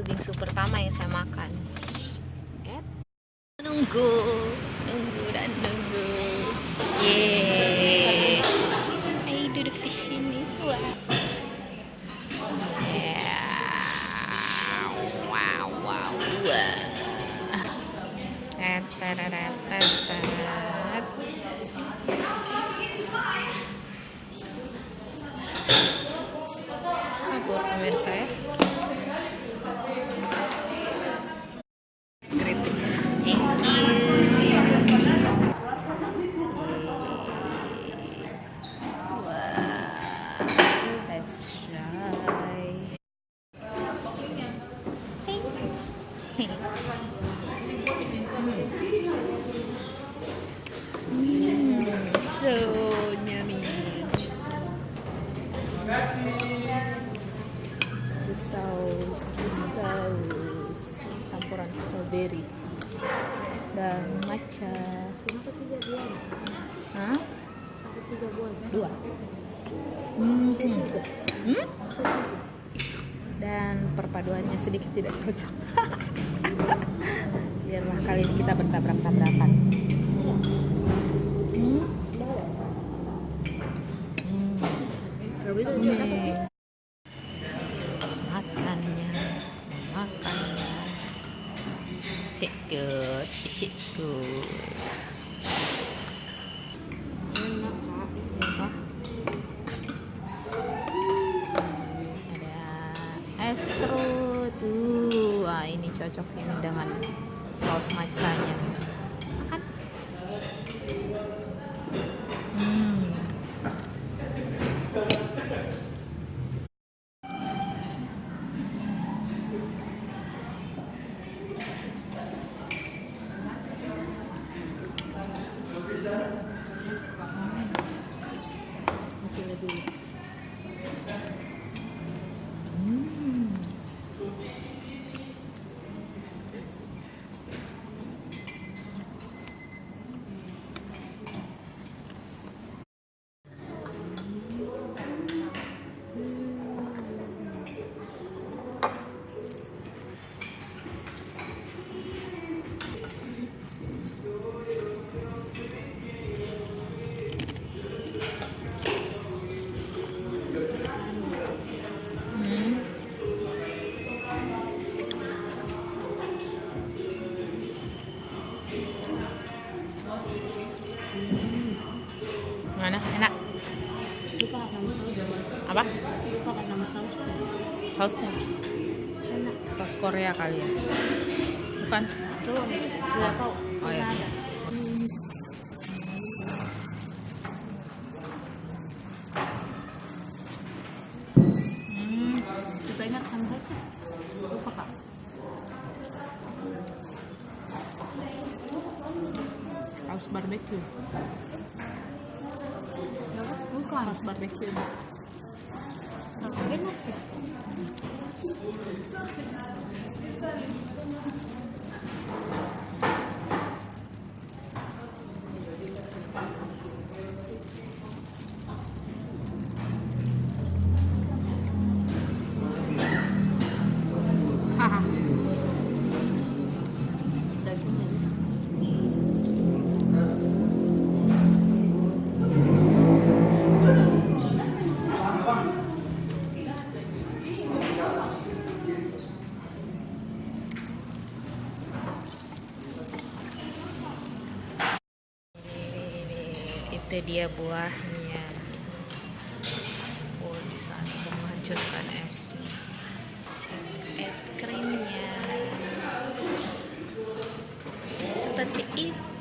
bingsu pertama yang saya makan. Nunggu dan nunggu. Yeay. Ayo duduk di sini. Wah. Wow. Campur pemirsa ya. So yummy. The sauce campuran strawberry dan matcha. Hah? 2. Dan perpaduannya sedikit tidak cocok. Biarlah kali ini kita bertabrak-tabrakan. Makannya sit good. Ada es serut tuh. Ini cocok ini dengan saus matchanya. Makan. Masih lebih. Mana? Enak? Apa? Sausnya? Saus Korea kali ya? Bukan? Oh ya. Kita ingat sambal lupa kak. Saus barbecue. Bukan saus barbecue. Enak ya. Itu dia buahnya. Oh, di sana menghancurkan esnya. Es krimnya seperti itu.